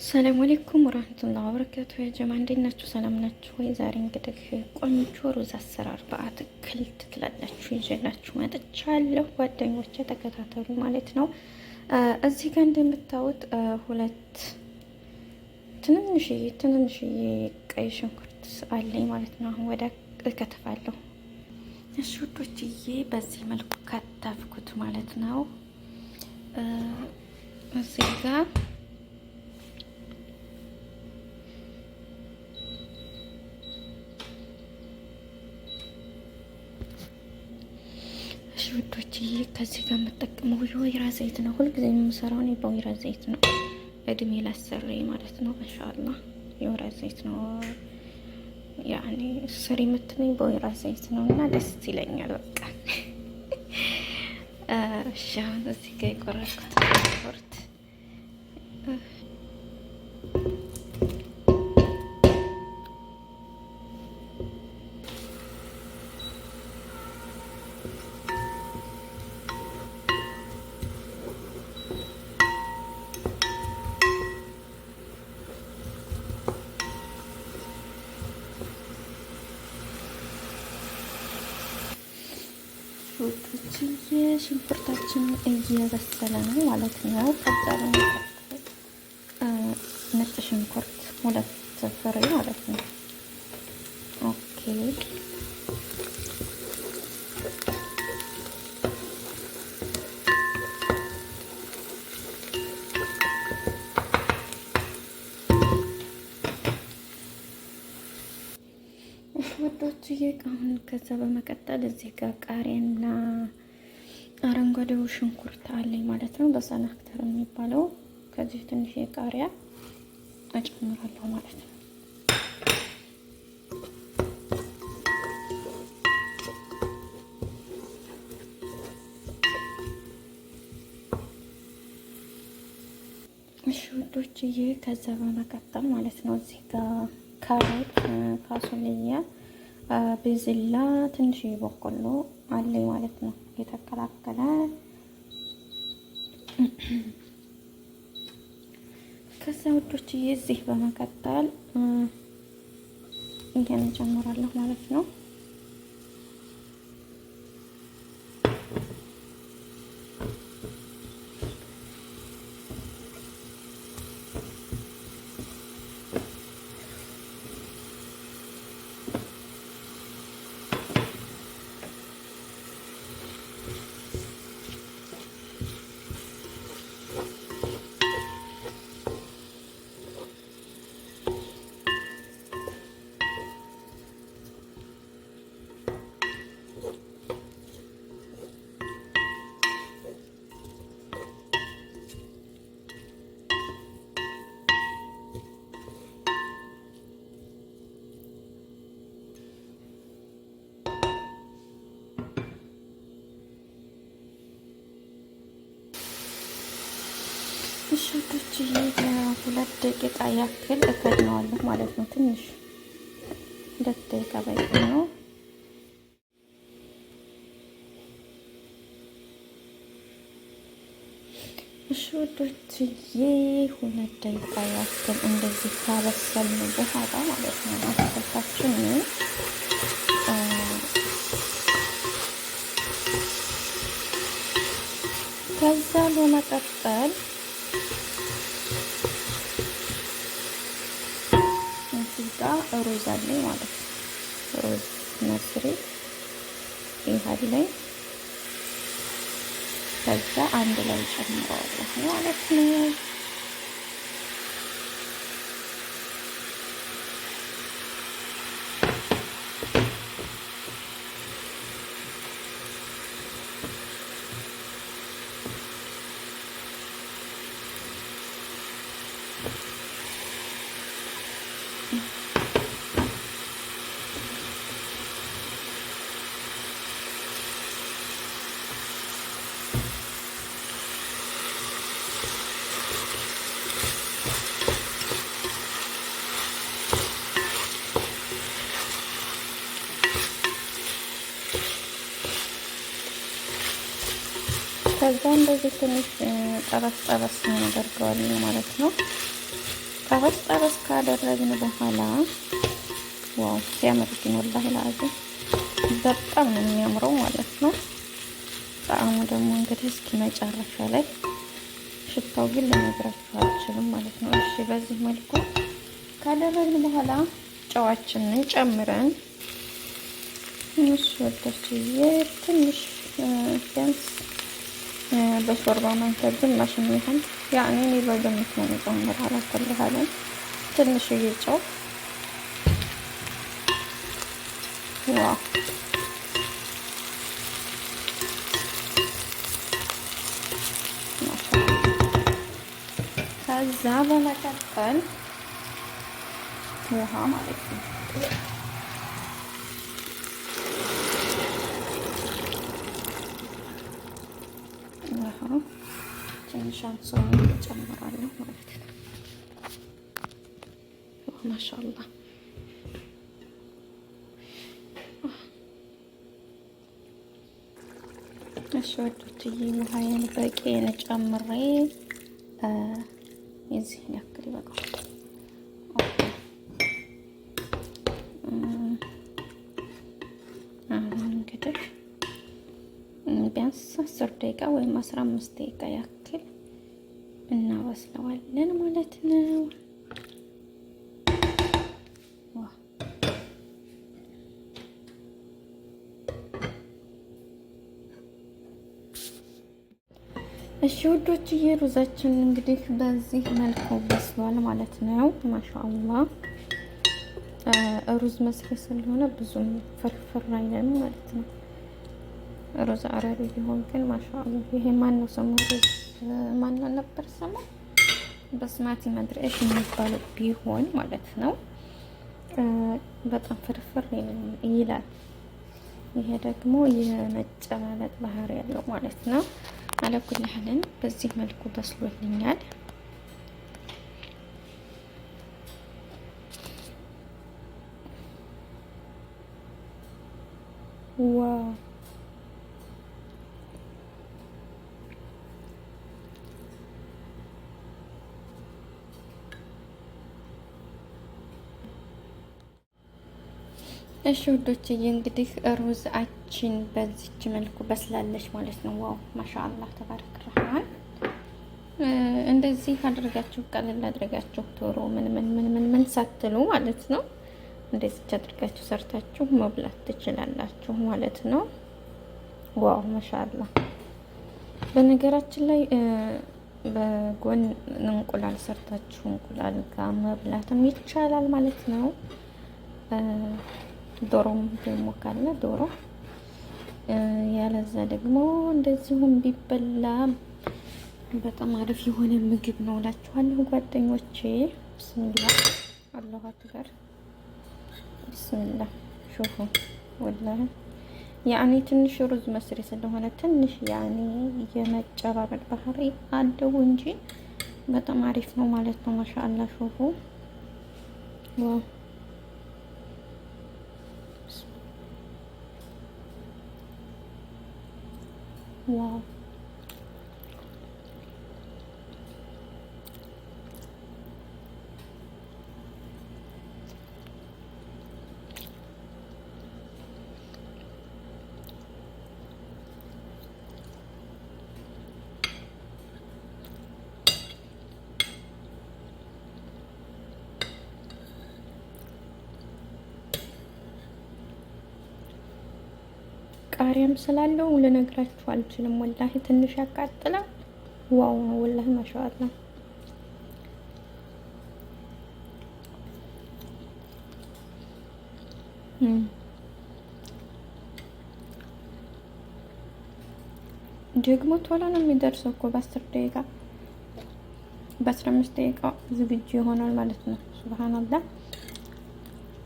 ሰላም አለይኩም ወራህመቱላሂ ወበረካቱሁ። ያ ጀማ እንዴት ናችሁ? ሰላም ናችሁ ወይ? ዛሬ እንግዲህ ቆንጆ ሩዝ አሰራር በአትክልት ትላላችሁ ይዤላችሁ መጥቻለሁ። ጓደኞቼ ተከታተሉ ማለት ነው። እዚህ ጋር እንደምታዩት ሁለት ትንንሽዬ ቀይ ሽንኩርት አለኝ ማለት ነው። አሁን ወደ እከትፋለሁ። እሺ ውዶችዬ፣ በዚህ መልኩ ከተፍኩት ማለት ነው። እዚህ ጋር ውዶችዬ ከዚህ ጋር የምጠቀመው የወይራ ዘይት ነው። ሁልጊዜ የምሰራው እኔ በወይራ ዘይት ነው። እድሜ ላሰሬ ማለት ነው። ኢንሻአላህ የወይራ ዘይት ነው ያኔ ስሪ የምትለኝ በወይራ ዘይት ነው እና ደስ ይለኛል። በቃ እሺ፣ አሁን እዚህ ጋር የቆረጥኩት ሽንኩርት ሽንኩርታችን እየበሰለ ነው ማለት ነው። ከዛ ነጭ ሽንኩርት 2 ፍሬ ማለት ነው። ኦኬ ወዶችዬ፣ አሁን ከዛ በመቀጠል እዚህ ጋር ቃሪያና አረንጓዴው ሽንኩርት አለኝ ማለት ነው። በሰናክተር የሚባለው ከዚህ ትንሽ የቃሪያ እጨምራለሁ ማለት ነው። እሺ ውዶችዬ፣ ከዛ በመቀጠል ማለት ነው እዚህ ጋር ካሮት፣ ፋሶልያ፣ ቤዝላ፣ ትንሽ በቆሎ አለኝ ማለት ነው የተከላከለ። ከዛ ውዶችዬ እዚህ በመቀጠል ይሄን እጨምራለሁ ማለት ነው። ሽንኩርት ለ2 ደቂቃ ያክል እከድነዋለሁ ማለት ነው። ትንሽ 2 ደቂቃ በቂ ነው። እሺ ውዶችዬ 2 ደቂቃ ያክል እንደዚህ ካበሰልን በኋላ ማለት ነው አትክልታችን ከዛ በመቀጠል ሩዝ አለኝ ማለት ነው። ሩዝ መስሪ ይሄ ላይ ከዛ አንድ ላይ ጨምረዋለሁ ማለት ነው። ከዛ እንደዚህ ትንሽ ጠበስ እናደርገዋለን ማለት ነው። ጠበስ ጠበስ ካደረግን በኋላ ዋው ሲያምር ግን ወላሂ ላዚም በጣም ነው የሚያምረው ማለት ነው። ጣዕሙ ደግሞ እንግዲህ እስኪ መጨረሻ ላይ ሽታው ግን ልነግራችሁ አልችልም ማለት ነው። እሺ በዚህ መልኩ ካደረግን በኋላ ጨዋችንን ጨምረን ወደችዬ ትንሽ ቢያንስ በሾርባ ማንኪያ ግማሽ የሚሆን ያኔ እኔ በግምት ነው የምጨምረው። አላከልሃለን ትንሽዬ ጨው ዋው ከዛ በመቀጠል ውሃ ማለት ነው። ውሃ ትንሽ አንሶኝ እጨምራለሁ ማለት ነው። ማሻአላህ እሺ ወዶችዬ ውሃዬን በቂን ጨምሬ የዚህን ያክል ይበቃል። አሁን እንግዲህ ቢያንስ 10 ደቂቃ ወይም 15 ደቂቃ ያክል እናበስለዋለን ማለት ነው። እሺ ውዶችዬ ሩዛችን እንግዲህ በዚህ መልኩ በስሏል ማለት ነው። ማሻአላህ ሩዝ መስሪያ ስለሆነ ብዙም ፍርፍር አይልም ማለት ነው። ሩዝ አረቢ ቢሆን ግን ማሻአላህ ይሄ ማን ነው ስሙ? ሩዝ ማን ነበር ስሙ? በስማቲ መድረሽ የሚባለው ቢሆን ማለት ነው በጣም ፍርፍር ይላል። ይሄ ደግሞ የመጨማለጥ ባህሪ ያለው ማለት ነው። አለኩል ያህልን በዚህ መልኩ በስሎልኛል። ዋው እሺ ውዶችዬ እንግዲህ ሩዛችን በዚች መልኩ በስላለች ማለት ነው። ዋው ማሻአላህ ተባረክ ረህማን። እንደዚህ አድርጋችሁ ቀለል አድርጋችሁ ቶሎ ምን ሳትሉ ማለት ነው እንደዚህ አድርጋችሁ ሰርታችሁ መብላት ትችላላችሁ ማለት ነው። ዋው ማሻአላህ። በነገራችን ላይ በጎን እንቁላል ሰርታችሁ እንቁላል ጋር መብላትም ይቻላል ማለት ነው። ዶሮም ደግሞ ካለ ዶሮ ያለዛ ደግሞ እንደዚሁም ቢበላ በጣም አሪፍ የሆነ ምግብ ነው እላችኋለሁ ጓደኞቼ። ቢስሚላህ አላሁ አክበር ቢስሚላህ። ሹፉ ወላሂ ያኔ ትንሽ ሩዝ መስሪ ስለሆነ ትንሽ ያኔ የመጨባበጥ ባህሪ አለው እንጂ በጣም አሪፍ ነው ማለት ነው። ማሻአላህ ሹፉ ዋው ዋው ቃሪያም ስላለው ልነግራችሁ አልችልም። ወላሂ ትንሽ ያቃጥላል። ዋው ነው ወላሂ ማሻአላህ። ደግሞ ቶሎ ነው የሚደርሰው እኮ በ10 ደቂቃ በ15 ደቂቃ ዝግጁ ይሆናል ማለት ነው። ሱብሃንአላህ።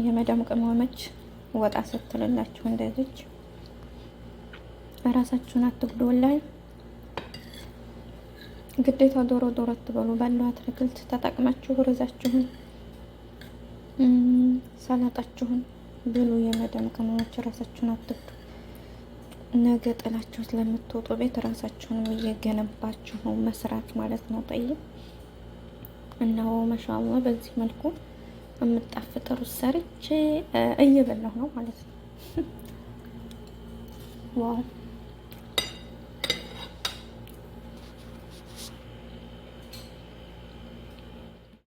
የመዳም ቅመሞች ወጣ ስትልላችሁ እንደዚች ራሳችሁን አትጉዱ። ወላሂ ግዴታ ዶሮ አትበሉ። ባለው አትክልት ተጠቅማችሁ ሩዛችሁን ሰላጣችሁን ብሉ። የመዳም ቅመሞች ራሳችሁን አትጉዱ። ነገ ጥላችሁ ስለምትወጡ ቤት ራሳችሁን እየገነባችሁ መስራት ማለት ነው። ጠይብ እነሆ ማሻአላህ በዚህ መልኩ የምጣፍጥ ሩዝ ሰርቼ እየበላሁ ነው ማለት ነው። ዋው